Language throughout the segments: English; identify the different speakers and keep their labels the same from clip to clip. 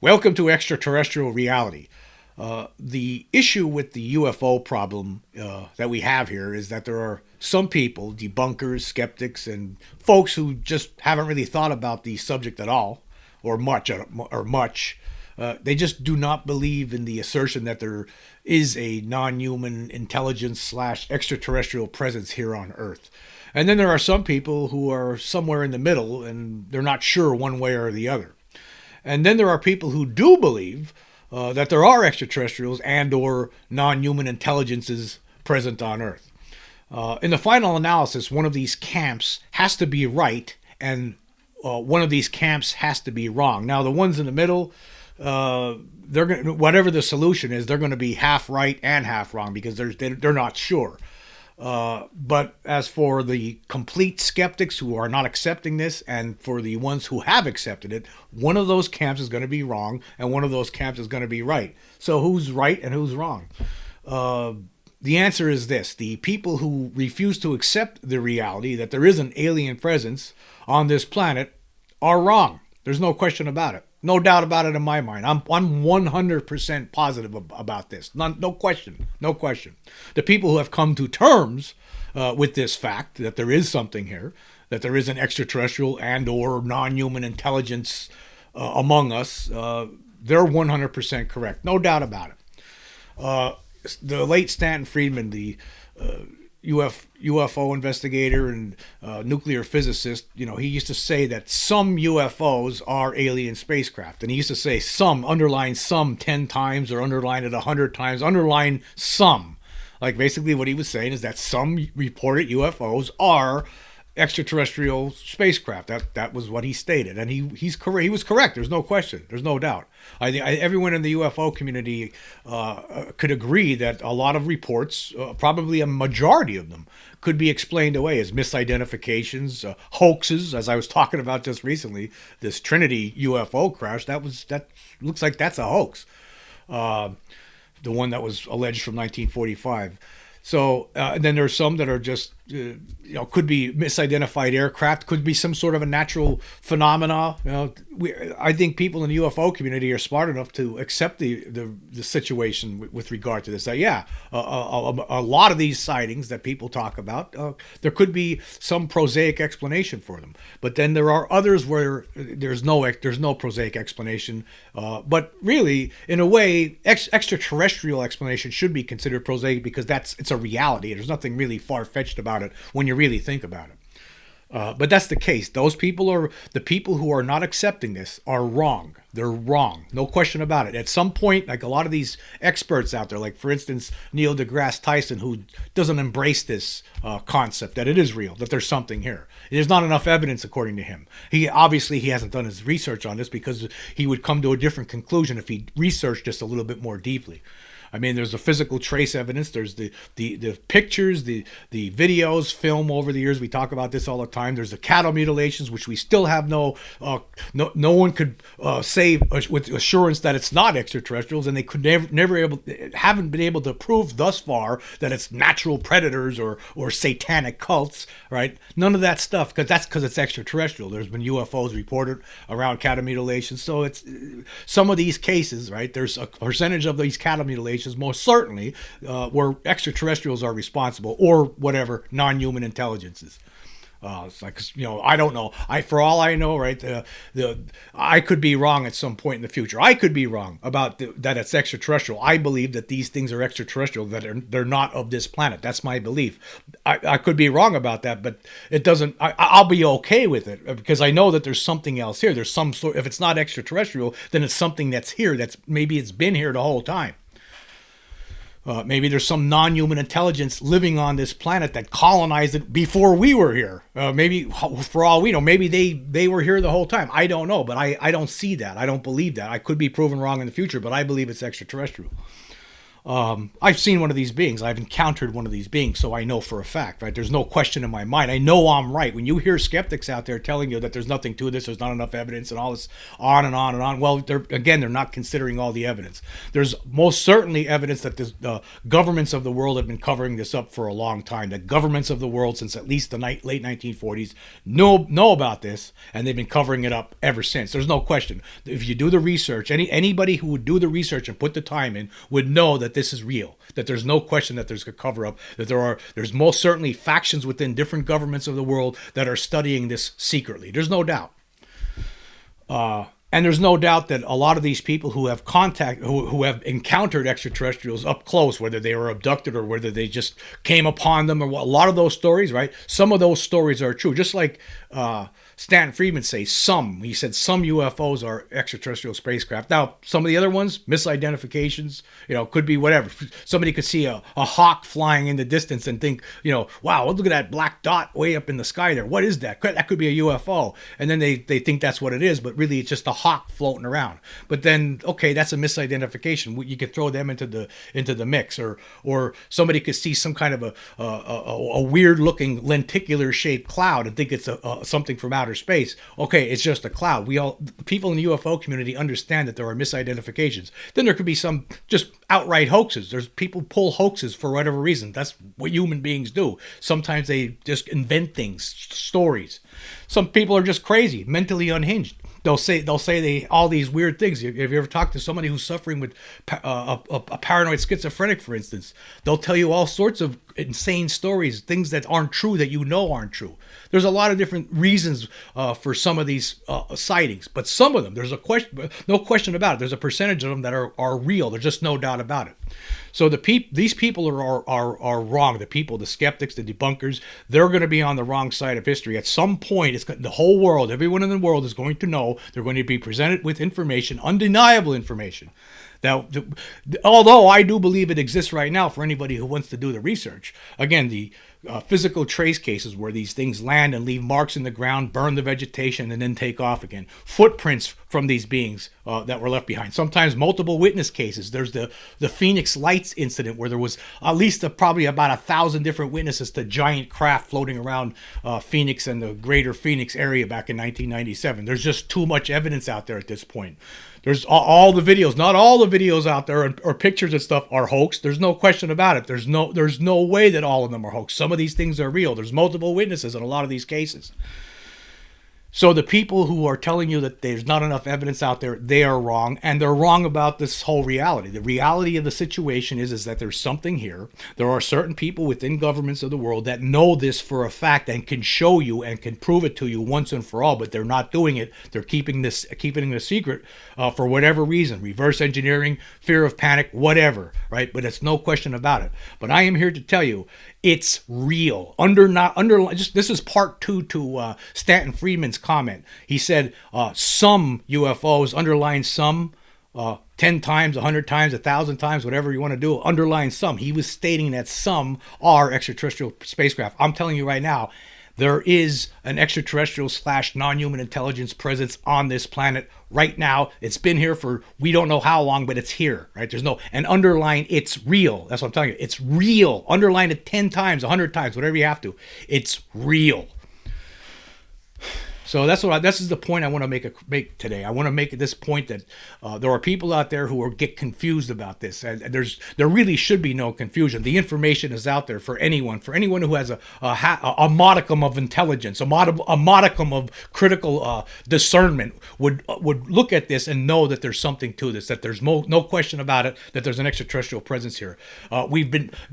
Speaker 1: Welcome to Extraterrestrial Reality. The issue with the UFO problem that we have here is that there are some people, debunkers, skeptics, and folks who just haven't really thought about the subject at all, or much, they just do not believe in the assertion that there is a non-human intelligence slash extraterrestrial presence here on Earth. And then there are some people who are somewhere in the middle, and they're not sure one way or the other. And then there are people who do believe that there are extraterrestrials and or non-human intelligences present on Earth. In the final analysis, one of these camps has to be right, and one of these camps has to be wrong. Now, the ones in the middle, they're gonna, whatever the solution is, they're going to be half right and half wrong because they're not sure. But as for the complete skeptics who are not accepting this, and for the ones who have accepted it, one of those camps is going to be wrong, and one of those camps is going to be right. So who's right and who's wrong? The answer is this. The people who refuse to accept the reality that there is an alien presence on this planet are wrong. There's no question about it. No doubt about it in my mind. I'm 100% positive about this. No question. No question. The people who have come to terms with this fact that there is something here, that there is an extraterrestrial and or non-human intelligence among us, they're 100% correct. No doubt about it. The late Stanton Friedman, the UFO investigator and nuclear physicist, he used to say that some UFOs are alien spacecraft. And he used to say some, underline some 10 times or underline it 100 times, underline some. Like basically what he was saying is that some reported UFOs are extraterrestrial spacecraft. That was what he stated, and he's correct. He was correct. There's no question. There's no doubt. Everyone in the UFO community could agree that a lot of reports, probably a majority of them, could be explained away as misidentifications, hoaxes. As I was talking about just recently, this Trinity UFO crash. That looks like that's a hoax. The one that was alleged from 1945. So then there's some that are just, could be misidentified aircraft, could be some sort of a natural phenomena. I think people in the UFO community are smart enough to accept the situation with regard to this. A lot of these sightings that people talk about, there could be some prosaic explanation for them. But then there are others where there's no prosaic explanation. But really, in a way, extraterrestrial explanation should be considered prosaic because it's a reality. There's nothing really far-fetched about it when you really think about it. But that's the case. Those people are the people who are not accepting this are wrong. They're wrong. No question about it. At some point, like a lot of these experts out there, like for instance, Neil deGrasse Tyson, who doesn't embrace this concept that it is real, that there's something here. There's not enough evidence, according to him. He hasn't done his research on this because he would come to a different conclusion if he researched just a little bit more deeply. I mean, there's the physical trace evidence. There's the pictures, the videos, film over the years. We talk about this all the time. There's the cattle mutilations, which we still have no one could say with assurance that it's not extraterrestrials, and they could haven't been able to prove thus far that it's natural predators or satanic cults, right? None of that stuff, because it's extraterrestrial. There's been UFOs reported around cattle mutilations, so it's some of these cases, right? There's a percentage of these cattle mutilations most certainly where extraterrestrials are responsible or whatever non-human intelligences. It's like, I don't know. For all I know, right, I could be wrong at some point in the future. I could be wrong about that it's extraterrestrial. I believe that these things are extraterrestrial, that they're not of this planet. That's my belief. I could be wrong about that, but it doesn't. I'll be okay with it because I know that there's something else here. There's some sort. If it's not extraterrestrial, then it's something that's here. Maybe it's been here the whole time. Maybe there's some non-human intelligence living on this planet that colonized it before we were here. Maybe, for all we know, maybe they were here the whole time. I don't know, but I don't see that. I don't believe that. I could be proven wrong in the future, but I believe it's extraterrestrial. I've seen one of these beings. I've encountered one of these beings, so I know for a fact, right? There's no question in my mind. I know I'm right. When you hear skeptics out there telling you that there's nothing to this, there's not enough evidence, and all this on and on and on, well, they're not considering all the evidence. There's most certainly evidence that the governments of the world have been covering this up for a long time. The governments of the world, since at least the late 1940s, know about this, and they've been covering it up ever since. There's no question. If you do the research, anybody who would do the research and put the time in would know that this is real, that there's no question that there's a cover up, that there's most certainly factions within different governments of the world that are studying this secretly. There's no doubt. And there's no doubt that a lot of these people who have who have encountered extraterrestrials up close, whether they were abducted or whether they just came upon them, or a lot of those stories, right? Some of those stories are true. Just like Stanton Friedman says, he said some UFOs are extraterrestrial spacecraft. Now, some of the other ones, misidentifications, could be whatever. Somebody could see a hawk flying in the distance and think, wow, look at that black dot way up in the sky there. What is that? That could be a UFO. And then they think that's what it is, but really it's just a hawk floating around. But then, okay, that's a misidentification. You could throw them into the mix, or somebody could see some kind of a weird looking lenticular shaped cloud and think it's something from outer space. Okay, it's just a cloud. People in the UFO community understand that there are misidentifications. Then there could be some just outright hoaxes. There's people pull hoaxes for whatever reason. That's what human beings do. Sometimes they just invent things, stories. Some people are just crazy, mentally unhinged. They'll say all these weird things. Have you ever talked to somebody who's suffering with a paranoid schizophrenic, for instance? They'll tell you all sorts of insane stories, things that aren't true, that aren't true. There's a lot of different reasons for some of these sightings, but some of them, there's no question about it. There's a percentage of them that are real. There's just no doubt about it. So these people are wrong. The skeptics, the debunkers, they're going to be on the wrong side of history. At some point, the whole world, everyone in the world is going to know. They're going to be presented with information, undeniable information. Now, although I do believe it exists right now for anybody who wants to do the research. Again, the physical trace cases where these things land and leave marks in the ground, burn the vegetation, and then take off again. Footprints from these beings that were left behind. Sometimes multiple witness cases. There's the Phoenix Lights incident where there was at least probably about 1,000 different witnesses to giant craft floating around Phoenix and the greater Phoenix area back in 1997. There's just too much evidence out there at this point. There's all the videos. Not all the videos out there or pictures and stuff are hoax. There's no question about it. There's no way that all of them are hoax. Some of these things are real. There's multiple witnesses in a lot of these cases. So the people who are telling you that there's not enough evidence out there, they are wrong, and they're wrong about this whole reality. The reality of the situation is that there's something here. There are certain people within governments of the world that know this for a fact and can show you and can prove it to you once and for all, but they're not doing it. They're keeping it a secret for whatever reason, reverse engineering, fear of panic, whatever, right? But it's no question about it. But I am here to tell you, it's real. This is part 2 to Stanton Friedman's comment. He said some UFOs, underline some, 10 times, 100 times, 1,000 times, whatever you want to do, underline some. He was stating that some are extraterrestrial spacecraft. I'm telling you right now, there is an extraterrestrial / non-human intelligence presence on this planet right now. It's been here for we don't know how long, but it's here, right? And underline it's real. That's what I'm telling you. It's real. Underline it 10 times, 100 times, whatever you have to. It's real. So this is the point I want to make today. I want to make this point that there are people out there who get confused about this, and there really should be no confusion. The information is out there for anyone who has a modicum of intelligence, a modicum of critical discernment would look at this and know that there's something to this, that there's no question about it, that there's an extraterrestrial presence here.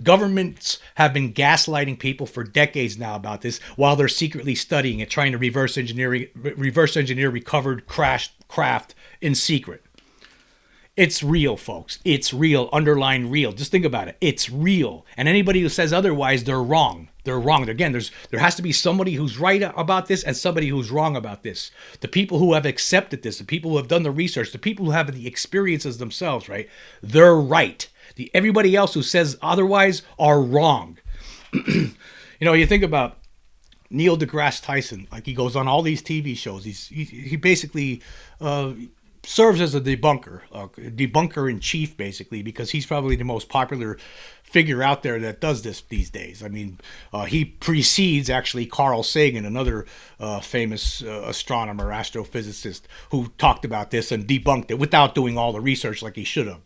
Speaker 1: Governments have been gaslighting people for decades now about this, while they're secretly studying it, trying to reverse engineer recovered crashed craft in secret. It's real, folks. It's real. Underline real. Just think about it. It's real. And anybody who says otherwise, they're wrong. They're wrong. Again, there has to be somebody who's right about this and somebody who's wrong about this. The people who have accepted this, the people who have done the research, the people who have the experiences themselves, right? They're right. Everybody else who says otherwise are wrong. You think about Neil deGrasse Tyson, like he goes on all these TV shows. He basically serves as a debunker in chief, basically, because he's probably the most popular figure out there that does this these days. I mean, he precedes actually Carl Sagan, another famous astronomer, astrophysicist, who talked about this and debunked it without doing all the research like he should have.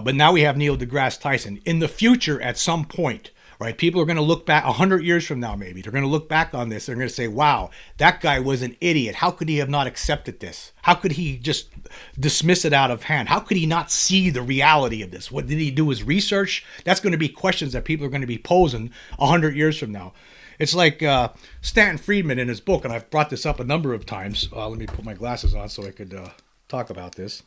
Speaker 1: But now we have Neil deGrasse Tyson. In the future, at some point, right, people are going to look back 100 years from now, maybe. They're going to look back on this. They're going to say, wow, that guy was an idiot. How could he have not accepted this? How could he just dismiss it out of hand? How could he not see the reality of this? What did he do his research? That's going to be questions that people are going to be posing 100 years from now. It's like Stanton Friedman in his book, and I've brought this up a number of times. Let me put my glasses on so I could talk about this.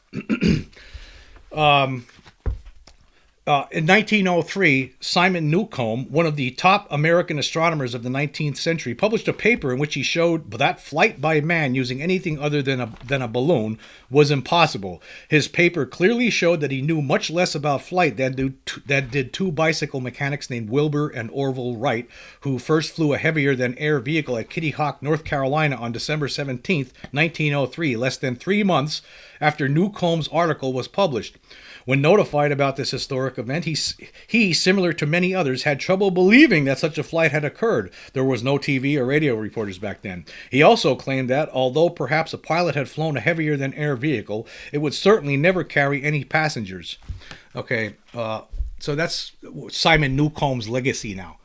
Speaker 1: In 1903, Simon Newcomb, one of the top American astronomers of the 19th century, published a paper in which he showed that flight by man using anything other than a balloon was impossible. His paper clearly showed that he knew much less about flight than did two bicycle mechanics named Wilbur and Orville Wright, who first flew a heavier-than-air vehicle at Kitty Hawk, North Carolina on December 17, 1903, less than 3 months after Newcomb's article was published. When notified about this historic event, he, similar to many others, had trouble believing that such a flight had occurred. There was no TV or radio reporters back then. He also claimed that, although perhaps a pilot had flown a heavier-than-air vehicle, it would certainly never carry any passengers. Okay, so that's Simon Newcomb's legacy now.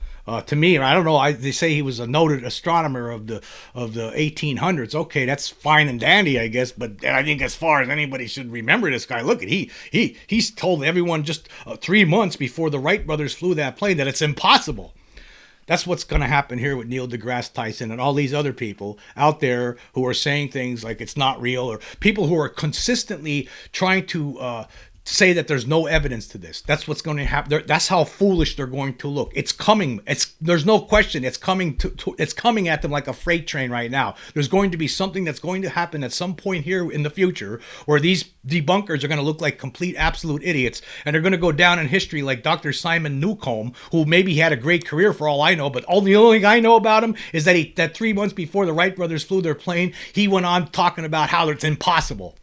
Speaker 1: To me, I don't know. They say he was a noted astronomer of the 1800s. Okay, that's fine and dandy, I guess. But I think as far as anybody should remember this guy, look at he's told everyone just 3 months before the Wright brothers flew that plane that it's impossible. That's what's going to happen here with Neil deGrasse Tyson and all these other people out there who are saying things like it's not real, or people who are consistently trying to say that there's no evidence to this. That's what's going to happen. That's how foolish they're going to look. It's coming. There's no question. It's coming it's coming at them like a freight train right now. There's going to be something that's going to happen at some point here in the future where these debunkers are going to look like complete absolute idiots, and they're going to go down in history like Dr. Simon Newcomb, who maybe had a great career for all I know, but the only thing I know about him is that 3 months before the Wright brothers flew their plane, he went on talking about how it's impossible.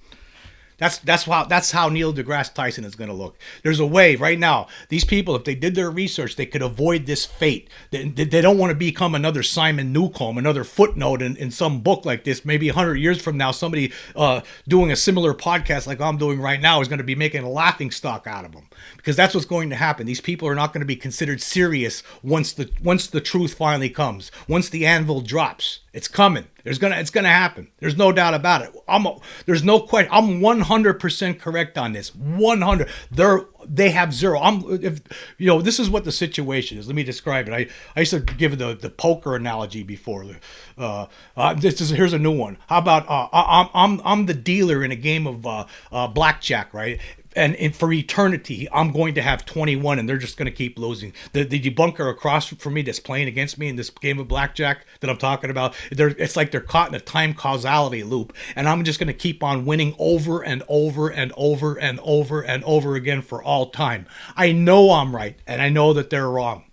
Speaker 1: That's how Neil deGrasse Tyson is going to look. There's a way right now. These people, if they did their research, they could avoid this fate. They don't want to become another Simon Newcomb, another footnote in some book like this. Maybe 100 years from now, somebody doing a similar podcast like I'm doing right now is going to be making a laughing stock out of them, because that's what's going to happen. These people are not going to be considered serious once the truth finally comes. Once the anvil drops, it's coming. It's gonna happen. There's no doubt about it. There's no question. I'm 100% correct on this. 100. They have zero. This is what the situation is. Let me describe it. I used to give the poker analogy before. Here's a new one. How about I'm the dealer in a game of blackjack, right? And for eternity, I'm going to have 21, and they're just going to keep losing. The debunker across from me that's playing against me in this game of blackjack that I'm talking about, it's like they're caught in a time causality loop, and I'm just going to keep on winning over and over and over and over and over again for all time. I know I'm right, and I know that they're wrong.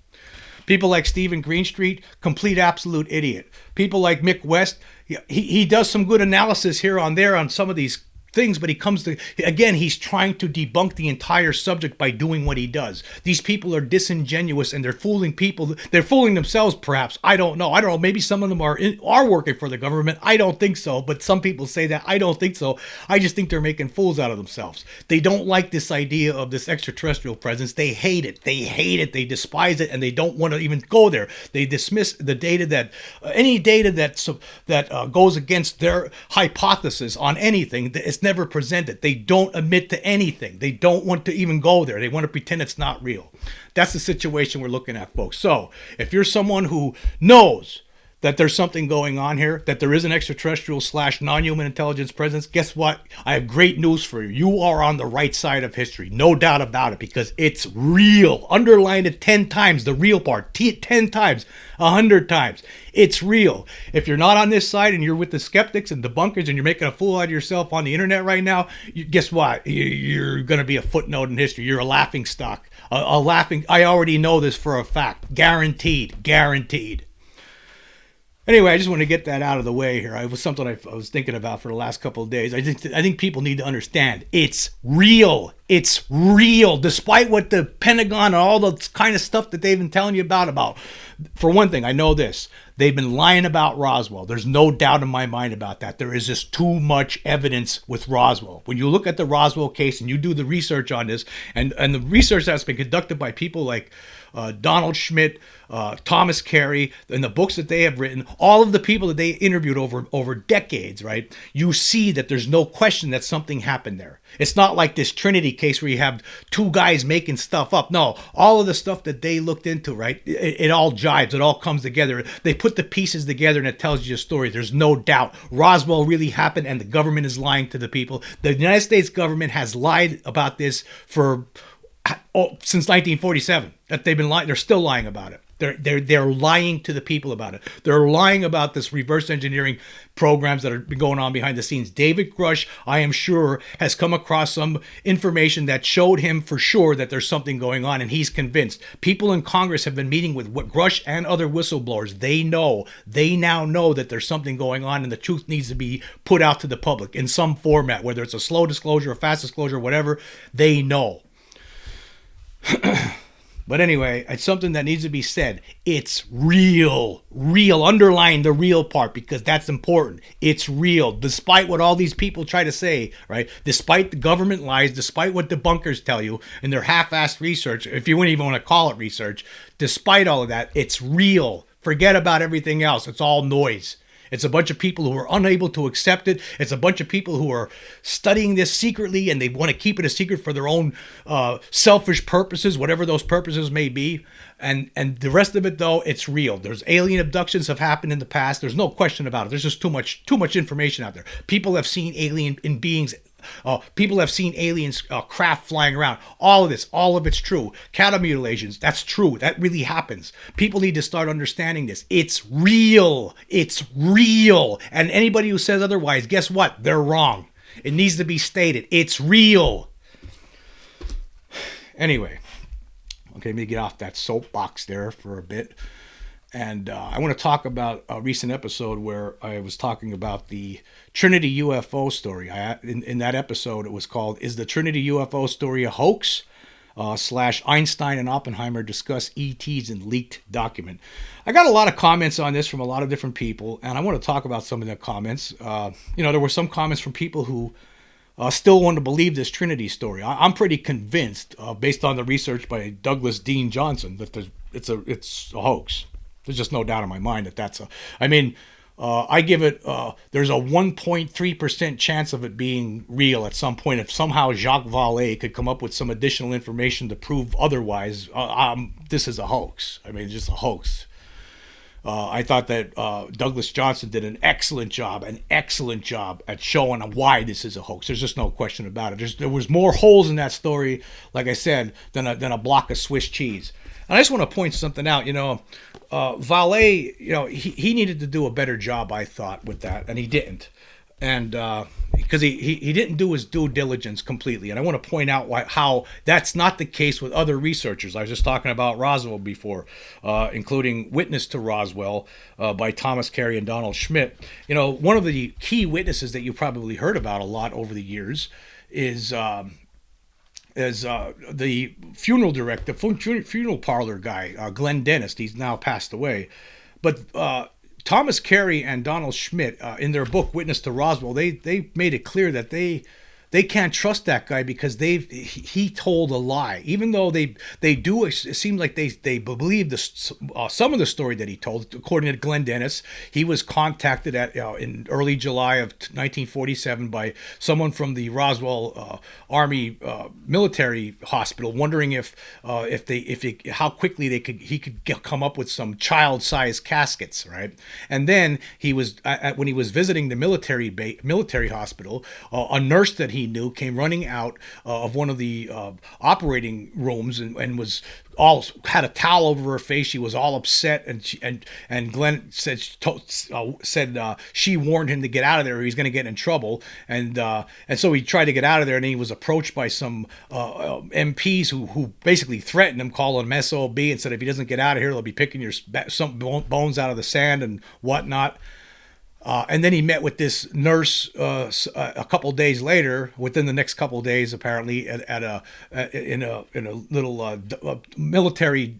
Speaker 1: People like Stephen Greenstreet, complete absolute idiot. People like Mick West, he does some good analysis here on there on some of these things, but he's trying to debunk the entire subject by doing what he does. These people are disingenuous, and they're fooling people. They're fooling themselves, perhaps. I don't know. Maybe some of them are working for the government. I don't think so, but some people say that. I don't think so. I just think they're making fools out of themselves. They don't like this idea of this extraterrestrial presence. They hate it. They despise it, and they don't want to even go there. They dismiss the data any data that goes against their hypothesis on anything. It's never presented. They don't admit to anything. They don't want to even go there. They want to pretend it's not real. That's the situation we're looking at, folks. So if you're someone who knows that there's something going on here, that there is an extraterrestrial / non-human intelligence presence, guess what? I have great news for you. You are on the right side of history. No doubt about it, because it's real. Underline it 10 times, the real part. 10 times, 100 times. It's real. If you're not on this side and you're with the skeptics and debunkers and you're making a fool out of yourself on the internet right now, guess what? You're going to be a footnote in history. You're a laughing stock. I already know this for a fact. Guaranteed. Anyway, I just want to get that out of the way here. It was something I was thinking about for the last couple of days. I think people need to understand it's real. It's real, despite what the Pentagon and all the kind of stuff that they've been telling you about. For one thing, I know this. They've been lying about Roswell. There's no doubt in my mind about that. There is just too much evidence with Roswell. When you look at the Roswell case and you do the research on this, and the research that's been conducted by people like Donald Schmidt, Thomas Carey, and the books that they have written, all of the people that they interviewed over decades, right? You see that there's no question that something happened there. It's not like this Trinity case where you have two guys making stuff up. No, all of the stuff that they looked into, right? It all jives. It all comes together. They put the pieces together and it tells you a story. There's no doubt. Roswell really happened and the government is lying to the people. The United States government has lied about this since 1947. That they've been lying. They're still lying about it. They're lying to the people about it. They're lying about this reverse engineering programs that have been going on behind the scenes. David Grush, I am sure, has come across some information that showed him for sure that there's something going on, and he's convinced. People in Congress have been meeting with Grush and other whistleblowers. They now know that there's something going on, and the truth needs to be put out to the public in some format, whether it's a slow disclosure, a fast disclosure, whatever. They know. But anyway, it's something that needs to be said. It's real. Underline the real part because that's important. It's real. Despite what all these people try to say, right? Despite the government lies, despite what debunkers tell you in their half-assed research, if you wouldn't even want to call it research, despite all of that, it's real. Forget about everything else. It's all noise. It's a bunch of people who are unable to accept it. It's a bunch of people who are studying this secretly and they want to keep it a secret for their own selfish purposes, whatever those purposes may be. And the rest of it, though, it's real. There's alien abductions have happened in the past. There's no question about it. There's just too much information out there. People have seen alien beings. People have seen aliens craft flying around. All of it's true. Cattle mutilations, that's true. That really happens. People need to start understanding this. It's real. It's real. And anybody who says otherwise, guess what? They're wrong. It needs to be stated. It's real. Anyway, okay, let me get off that soapbox there for a bit. And I want to talk about a recent episode where I was talking about the Trinity UFO story. In that episode, it was called, Is the Trinity UFO Story a Hoax? / Einstein and Oppenheimer discuss ETs in leaked document. I got a lot of comments on this from a lot of different people, and I want to talk about some of the comments. There were some comments from people who still want to believe this Trinity story. I'm pretty convinced, based on the research by Douglas Dean Johnson, that it's a hoax. There's just no doubt in my mind that that's I give it, there's a 1.3% chance of it being real at some point. If somehow Jacques Vallée could come up with some additional information to prove otherwise, this is a hoax. It's just a hoax. I thought that Douglas Johnson did an excellent job at showing why this is a hoax. There's just no question about it. There was more holes in that story, like I said, than a block of Swiss cheese. And I just want to point something out. Vallée, he needed to do a better job, I thought, with that, and he didn't. And because he didn't do his due diligence completely. And I want to point out how that's not the case with other researchers. I was just talking about Roswell before, including Witness to Roswell by Thomas Carey and Donald Schmidt. One of the key witnesses that you probably heard about a lot over the years is the funeral director, funeral parlor guy, Glenn Dennis. He's now passed away. But Thomas Carey and Donald Schmidt, in their book Witness to Roswell, they made it clear that they can't trust that guy because he told a lie. Even though they do, it seems like they believe some of the story that he told. According to Glenn Dennis, he was contacted in early July of 1947 by someone from the Roswell Army military hospital, wondering if how quickly he could come up with some child-sized caskets, right? And then he was when he was visiting the military hospital, a nurse that he knew came running out of one of the operating rooms and was all had a towel over her face. She was all upset, and Glenn said she warned him to get out of there or he's going to get in trouble. And so he tried to get out of there, and he was approached by some MPs who basically threatened him, calling him SOB, and said if he doesn't get out of here, they'll be picking some bones out of the sand and whatnot. And then he met with this nurse a couple days later, within the next couple of days, apparently, in a little military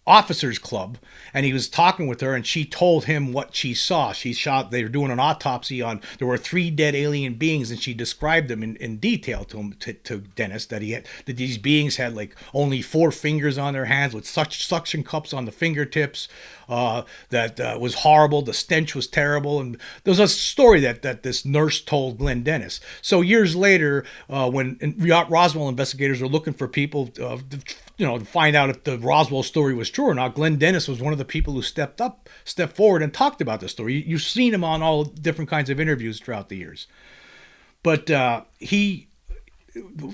Speaker 1: officers club, and he was talking with her, and she told him what she saw. They were doing an autopsy on, there were 3 dead alien beings, and she described them in detail to him, to Dennis, that these beings had like only 4 fingers on their hands with such suction cups on the fingertips. That was horrible. The stench was terrible, and there was a story that this nurse told Glenn Dennis. So years later, when Roswell investigators were looking for people to find out if the Roswell story was true or not, Glenn Dennis was one of the people who stepped forward and talked about the story. You've seen him on all different kinds of interviews throughout the years. But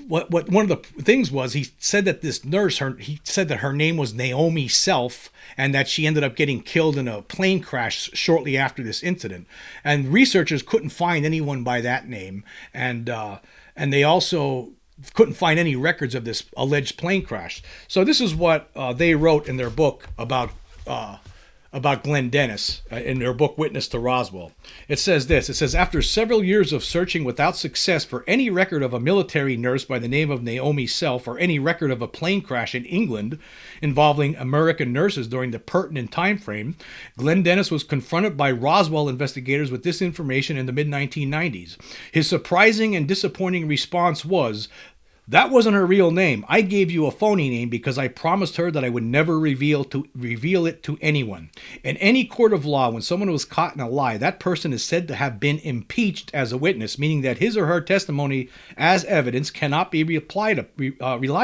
Speaker 1: what one of the things was, he said that this nurse, he said that her name was Naomi Self, and that she ended up getting killed in a plane crash shortly after this incident. And researchers couldn't find anyone by that name, and they also couldn't find any records of this alleged plane crash. So this is what they wrote in their book about Glenn Dennis, in their book Witness to Roswell. It says this. It says, after several years of searching without success for any record of a military nurse by the name of Naomi Self, or any record of a plane crash in England involving American nurses during the pertinent time frame, Glenn Dennis was confronted by Roswell investigators with this information in the mid-1990s. His surprising and disappointing response was, "That wasn't her real name. I gave you a phony name because I promised her that I would never reveal it to anyone." In any court of law, when someone was caught in a lie, that person is said to have been impeached as a witness, meaning that his or her testimony as evidence cannot be relied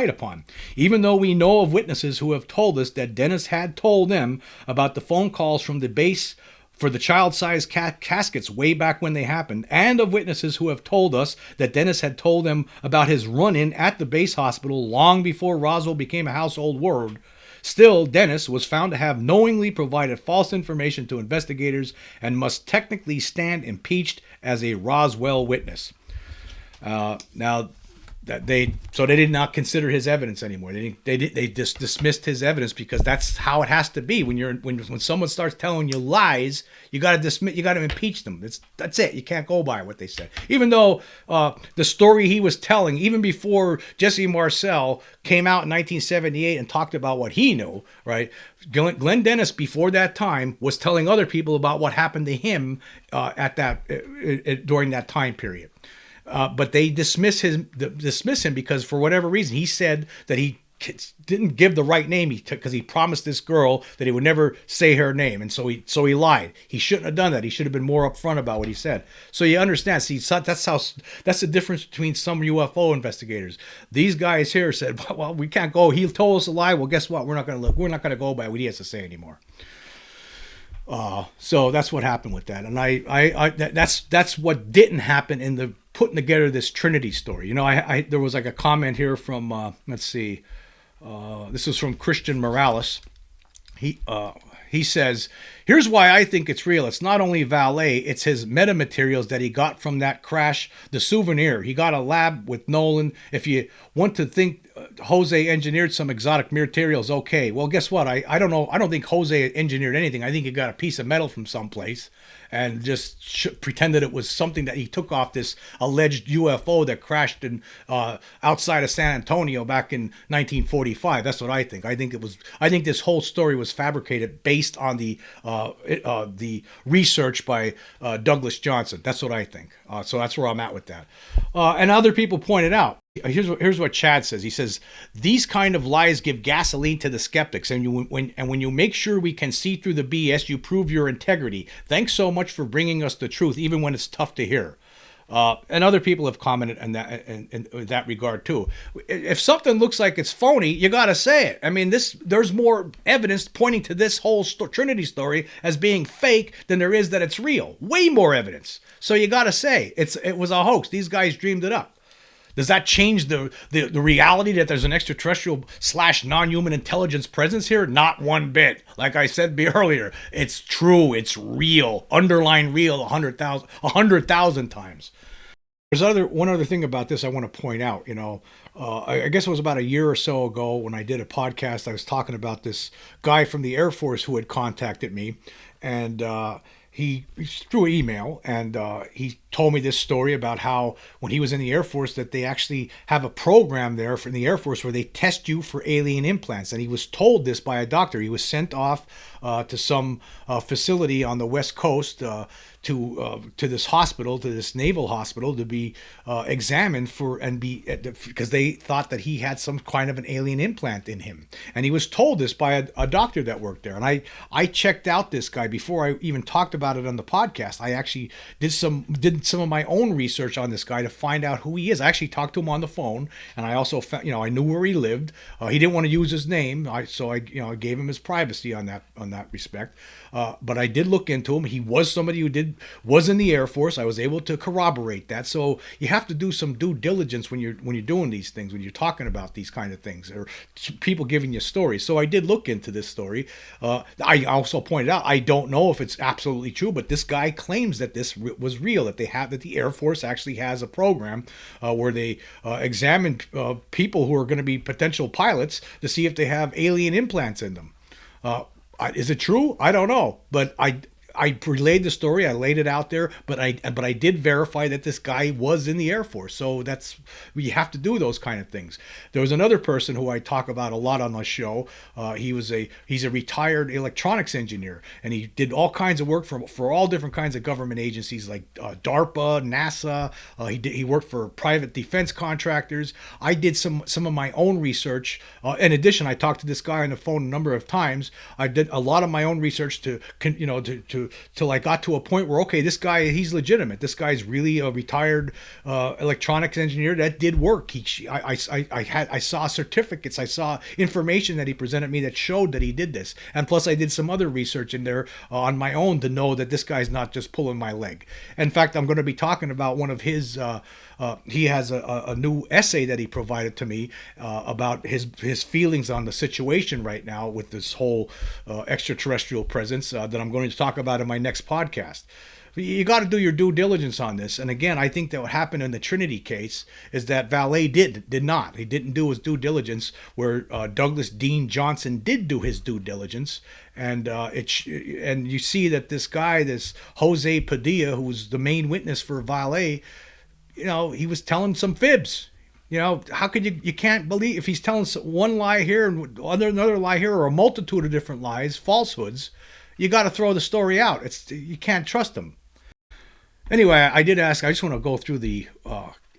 Speaker 1: upon. Even though we know of witnesses who have told us that Dennis had told them about the phone calls from the base for the child-sized caskets way back when they happened, and of witnesses who have told us that Dennis had told them about his run-in at the base hospital long before Roswell became a household word, still, Dennis was found to have knowingly provided false information to investigators and must technically stand impeached as a Roswell witness. Now, they did not consider his evidence anymore. They just dismissed his evidence, because that's how it has to be when someone starts telling you lies. You got to impeach them. That's it. You can't go by what they said. Even though the story he was telling, even before Jesse Marcel came out in 1978 and talked about what he knew, right? Glenn Dennis before that time was telling other people about what happened to him during that time period. But they dismiss him because, for whatever reason, he said that he didn't give the right name because he promised this girl that he would never say her name, and so he lied. He shouldn't have done that. He should have been more upfront about what he said. So you understand. See, that's the difference between some UFO investigators. These guys here said, "Well, we can't go. He told us a lie. Well, guess what? We're not going to go by what he has to say anymore." So that's what happened with that, and that's what didn't happen in the putting together this Trinity story. There was like a comment here from let's see, this is from Christian Morales. He says, "Here's why I think it's real. It's not only Valet, it's his metamaterials that he got from that crash, the souvenir. He got a lab with Nolan. If you want to think Jose engineered some exotic materials, okay. Well, guess what? I don't know. I don't think Jose engineered anything. I think he got a piece of metal from someplace and just pretended it was something that he took off this alleged UFO that crashed in outside of San Antonio back in 1945. That's what I think. I think this whole story was fabricated based on the research by Douglas Johnson. That's what I think. So that's where I'm at with that. And other people pointed out. Here's what Chad says. He says, "These kind of lies give gasoline to the skeptics, and when you make sure we can see through the BS, you prove your integrity. Thanks so much for bringing us the truth, even when it's tough to hear." And other people have commented in that regard too. If something looks like it's phony, you got to say it. I mean, there's more evidence pointing to this whole Trinity story as being fake than there is that it's real. Way more evidence. So you got to say it was a hoax. These guys dreamed it up. Does that change the reality that there's an extraterrestrial / non-human intelligence presence here? Not one bit. Like I said earlier, it's true. It's real. Underline real 100,000 times. There's one other thing about this I want to point out. I guess it was about a year or so ago when I did a podcast. I was talking about this guy from the Air Force who had contacted me, and he through email, and he told me this story about how when he was in the Air Force that they actually have a program there in the Air Force where they test you for alien implants. And he was told this by a doctor. He was sent off to some facility on the West Coast to this hospital, to this naval hospital, to be examined because they thought that he had some kind of an alien implant in him. And he was told this by a doctor that worked there. And I checked out this guy before I even talked about it on the podcast. I actually did some of my own research on this guy to find out who he is. I actually talked to him on the phone, and I also found, I knew where he lived. He didn't want to use his name, so I gave him his privacy on that respect. But I did look into him. He was somebody who was in the Air Force. I was able to corroborate that. So you have to do some due diligence when you're doing these things, when you're talking about these kind of things, or people giving you stories. So I did look into this story. I also pointed out I don't know if it's absolutely true, but this guy claims that this was real. That the Air Force actually has a program where they examine people who are going to be potential pilots to see if they have alien implants in them. Is it true? I don't know, but I relayed the story. I laid it out there, but I did verify that this guy was in the Air Force. So you have to do those kind of things. There was another person who I talk about a lot on the show. He's a retired electronics engineer, and he did all kinds of work for all different kinds of government agencies like DARPA, NASA. He worked for private defense contractors. I did some of my own research. In addition, I talked to this guy on the phone a number of times. I did a lot of my own research till I got to a point where, okay, this guy, he's legitimate. This guy's really a retired electronics engineer that did work. I saw certificates. I saw information that he presented me that showed that he did this. And plus I did some other research in there on my own to know that this guy's not just pulling my leg. In fact, I'm going to be talking about one of his he has a new essay that he provided to me about his feelings on the situation right now with this whole extraterrestrial presence that I'm going to talk about in my next podcast. You got to do your due diligence on this. And again, I think that what happened in the Trinity case is that Valet did not. He didn't do his due diligence, where Douglas Dean Johnson did do his due diligence. And and you see that this guy, this Jose Padilla, who's the main witness for Valet, he was telling some fibs. How could you can't believe if he's telling one lie here and another lie here, or a multitude of different lies, falsehoods. You got to throw the story out. You can't trust him. Anyway, I just want to go through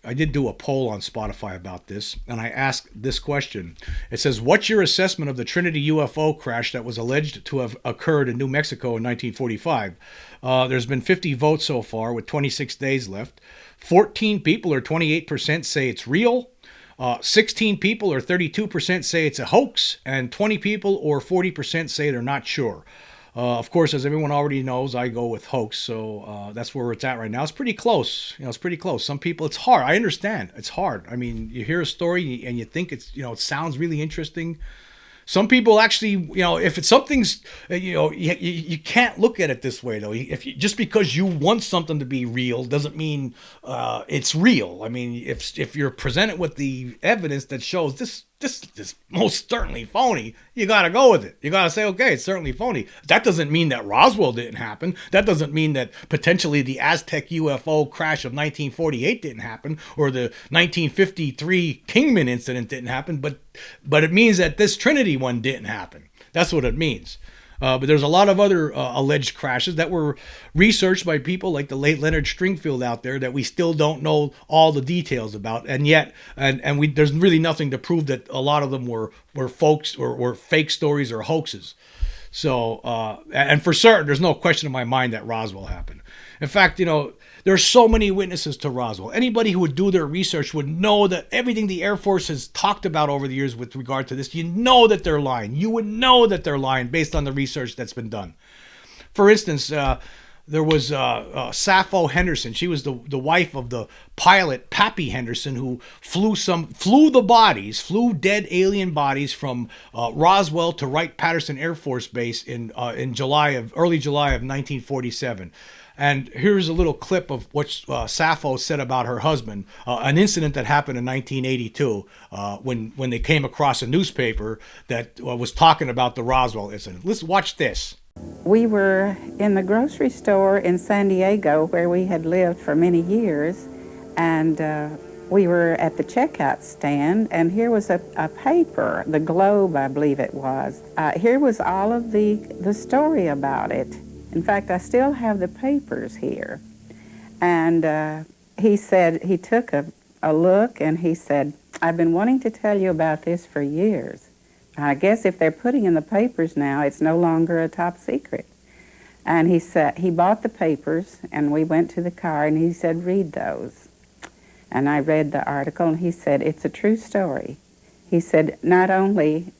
Speaker 1: I did do a poll on Spotify about this, and I asked this question. It says, what's your assessment of the Trinity UFO crash that was alleged to have occurred in New Mexico in 1945? There's been 50 votes so far with 26 days left. 14 people, or 28%, say it's real. 16 people, or 32%, say it's a hoax. And 20 people, or 40%, say they're not sure. Of course, as everyone already knows, I go with hoax, so that's where it's at right now. It's pretty close. It's pretty close. Some people, it's hard. I understand. It's hard. I mean, you hear a story and you think it sounds really interesting. Some people actually, if it's something's, you can't look at it this way, though. Just because you want something to be real doesn't mean it's real. I mean, if you're presented with the evidence that shows this is most certainly phony, you got to go with it. You got to say, okay, it's certainly phony. That doesn't mean that Roswell didn't happen. That doesn't mean that potentially the Aztec UFO crash of 1948 didn't happen, or the 1953 Kingman incident didn't happen, but it means that this Trinity one didn't happen. That's what it means. But there's a lot of other alleged crashes that were researched by people like the late Leonard Stringfield out there that we still don't know all the details about, and yet there's really nothing to prove that a lot of them were folks or were fake stories or hoaxes. So, and for certain, there's no question in my mind that Roswell happened. In fact, there's so many witnesses to Roswell. Anybody who would do their research would know that everything the Air Force has talked about over the years with regard to this, you know that they're lying. You would know that they're lying based on the research that's been done. For instance, there was Sappho Henderson. She was the wife of the pilot Pappy Henderson, who flew dead alien bodies from Roswell to Wright-Patterson Air Force Base in early July of 1947. And here's a little clip of what Sappho said about her husband, an incident that happened in 1982 when they came across a newspaper that was talking about the Roswell incident. Let's watch this.
Speaker 2: We were in the grocery store in San Diego, where we had lived for many years, and we were at the checkout stand, and here was a paper, the Globe, I believe it was. Here was all of the story about it. In fact, I still have the papers here. And he said, he took a look, and he said, "I've been wanting to tell you about this for years. I guess if they're putting in the papers now, it's no longer a top secret." And he said, he bought the papers, and we went to the car, and he said, "Read those." And I read the article, and he said, "It's a true story." He said, "Not only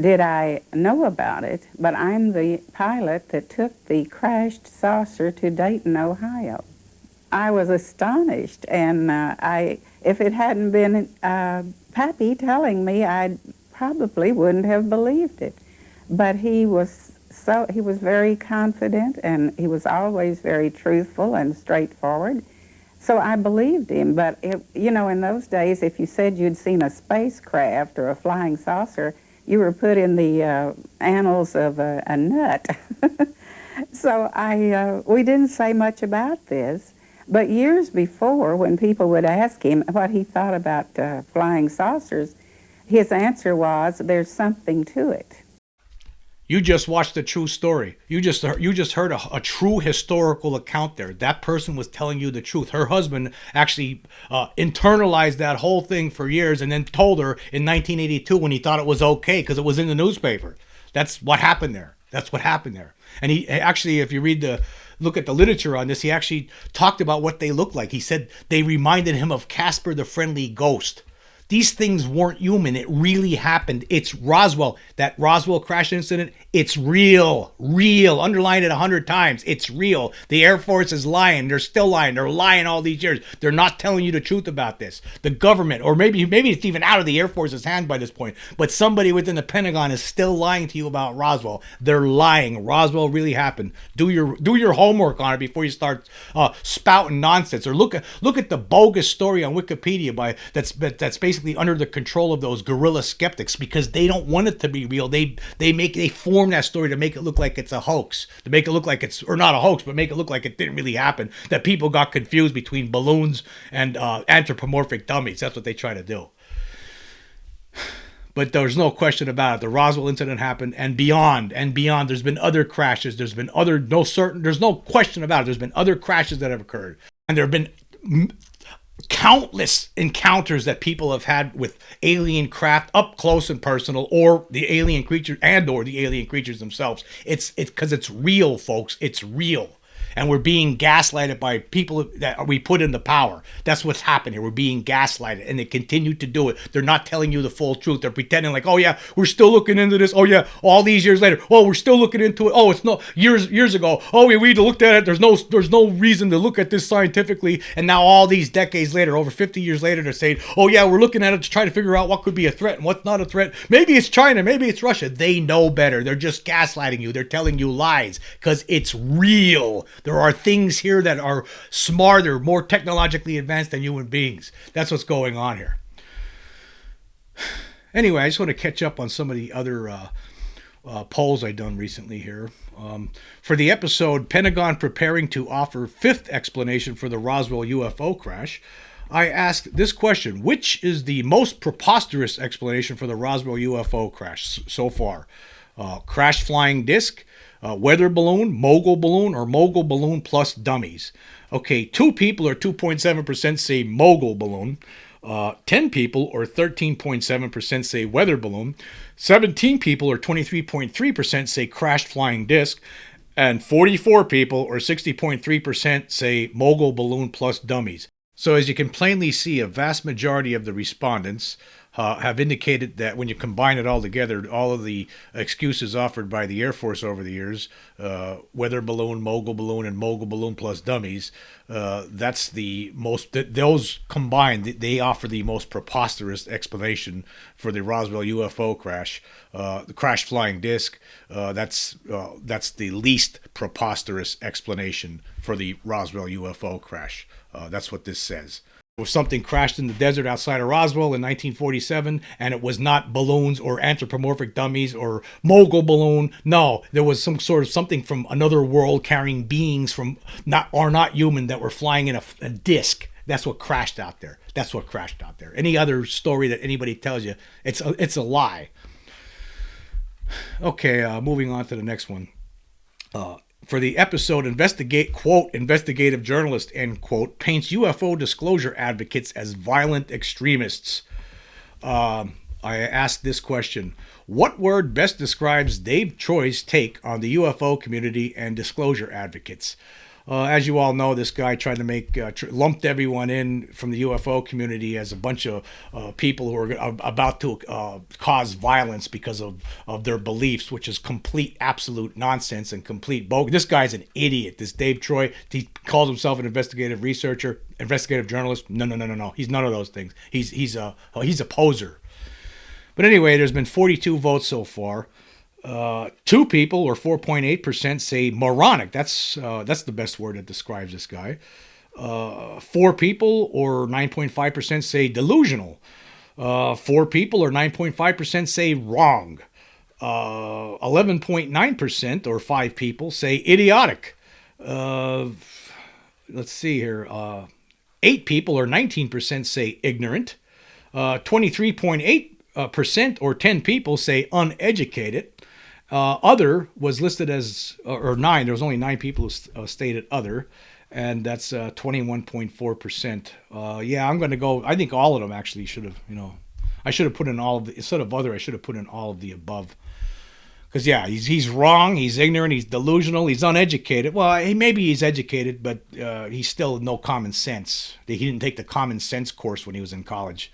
Speaker 2: did I know about it, but I'm the pilot that took the crashed saucer to Dayton, Ohio." I was astonished, and if it hadn't been Pappy telling me, I probably wouldn't have believed it. But he was very confident, and he was always very truthful and straightforward. So I believed him. But in those days, if you said you'd seen a spacecraft or a flying saucer, you were put in the annals of a nut. So we didn't say much about this. But years before, when people would ask him what he thought about flying saucers, his answer was, "There's something to it."
Speaker 1: You just watched a true story. You just heard a true historical account there. That person was telling you the truth. Her husband actually internalized that whole thing for years and then told her in 1982 when he thought it was okay because it was in the newspaper. That's what happened there. And he actually, if you look at the literature on this, he actually talked about what they looked like. He said they reminded him of Casper the Friendly Ghost. These things weren't human. It really happened. It's Roswell. That Roswell crash incident, it's real. Underline it 100 times. It's real. The Air Force is lying. They're still lying. They're lying all these years. They're not telling you the truth about this. The government, or maybe it's even out of the Air Force's hands by this point, but somebody within the Pentagon is still lying to you about Roswell. They're lying. Roswell really happened. Do your homework on it before you start spouting nonsense. Or look at the bogus story on Wikipedia that's basically under the control of those guerrilla skeptics, because they don't want it to be real. They form that story to make it look like it's a hoax, to make it look like it's, or not a hoax, but make it look like it didn't really happen, that people got confused between balloons and anthropomorphic dummies. That's what they try to do. But there's no question about it. The Roswell incident happened, and beyond. There's been other crashes. There's no question about it. There's been other crashes that have occurred, and there have been countless encounters that people have had with alien craft up close and personal, or the alien creatures themselves. It's because it's real, folks. It's real. And we're being gaslighted by people that we put into power. That's what's happened here. We're being gaslighted, and they continue to do it. They're not telling you the full truth. They're pretending like, "Oh yeah, we're still looking into this. Oh yeah, all these years later. Oh, we're still looking into it. Oh, it's no years ago. Oh, we looked at it. There's no reason to look at this scientifically." And now all these decades later, over 50 years later, they're saying, "Oh yeah, we're looking at it to try to figure out what could be a threat and what's not a threat. Maybe it's China. Maybe it's Russia." They know better. They're just gaslighting you. They're telling you lies because it's real. There are things here that are smarter, more technologically advanced than human beings. That's what's going on here. Anyway, I just want to catch up on some of the other polls I've done recently here. For the episode, Pentagon Preparing to Offer Fifth Explanation for the Roswell UFO Crash, I asked this question: which is the most preposterous explanation for the Roswell UFO crash so far? Crash flying disc, weather balloon, or mogul balloon plus dummies. Okay, 2 people, or 2.7%, say mogul balloon. 10 people, or 13.7%, say weather balloon. 17 people, or 23.3%, say crashed flying disc. And 44 people, or 60.3%, say mogul balloon plus dummies. So as you can plainly see, a vast majority of the respondents have indicated that when you combine it all together, all of the excuses offered by the Air Force over the years, weather balloon, and mogul balloon plus dummies, that's the most, those combined, they offer the most preposterous explanation for the Roswell UFO crash. The crash flying disc, that's the least preposterous explanation for the Roswell UFO crash. That's what this says. If something crashed in the desert outside of Roswell in 1947, and it was not balloons or anthropomorphic dummies or mogul balloon. No, there was some sort of something from another world carrying beings from not human that were flying in a disc. That's what crashed out there. That's what crashed out there. Any other story that anybody tells you, it's a lie. Okay, moving on to the next one. For the episode, investigative journalist, end quote, paints UFO disclosure advocates as violent extremists. I asked this question: what word best describes Dave Troy's take on the UFO community and disclosure advocates? As you all know, this guy tried to make lumped everyone in from the UFO community as a bunch of people who are about to cause violence because of their beliefs, which is complete, absolute nonsense and complete bogus. This guy's an idiot. This Dave Troy, he calls himself an investigative researcher, investigative journalist. No. He's none of those things. He's a poser. But anyway, there's been 42 votes so far. 2 people, or 4.8%, say moronic. That's the best word that describes this guy. 4 people, or 9.5%, say delusional. 4 people, or 9.5%, say wrong. 11.9%, or 5 people, say idiotic. Let's see here. 8 people, or 19%, say ignorant. 23.8%, or 10 people, say uneducated. Other was listed as, or 9. There was only 9 people who stated other, and that's 21.4%. Yeah, I'm going to go. I think all of them actually should have. I should have put in all of the, instead of other. I should have put in all of the above. Because yeah, he's wrong. He's ignorant. He's delusional. He's uneducated. Well, maybe he's educated, but he's still no common sense. He didn't take the common sense course when he was in college.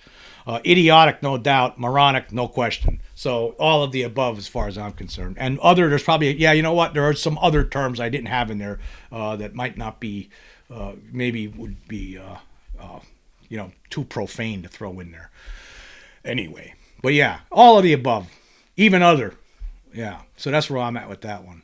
Speaker 1: Idiotic, no doubt. Moronic, no question. So all of the above as far as I'm concerned. And other, there's probably, yeah, you know what? There are some other terms I didn't have in there that might not be, maybe would be, too profane to throw in there. Anyway, but yeah, all of the above, even other. Yeah, so that's where I'm at with that one.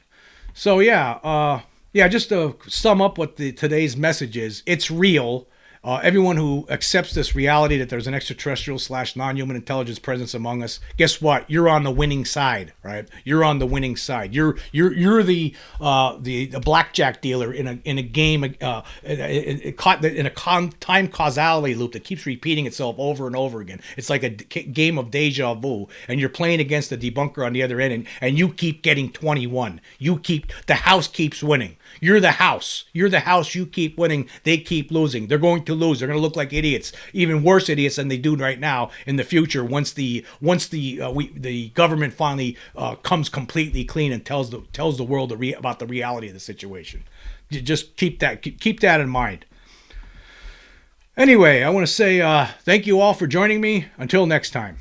Speaker 1: So yeah, just to sum up what today's message is, it's real. Everyone who accepts this reality that there's an extraterrestrial / non-human intelligence presence among us, guess what? You're on the winning side, right? You're on the winning side. You're the blackjack dealer in a game, caught in a time causality loop that keeps repeating itself over and over again. It's like a game of deja vu, and you're playing against the debunker on the other end, and you keep getting 21. The house keeps winning. You're the house. You keep winning. They keep losing. They're going to lose. They're going to look like idiots, even worse idiots than they do right now in the future. Once the government finally comes completely clean and tells the world about the reality of the situation. Just keep that in mind. Anyway, I want to say thank you all for joining me. Until next time.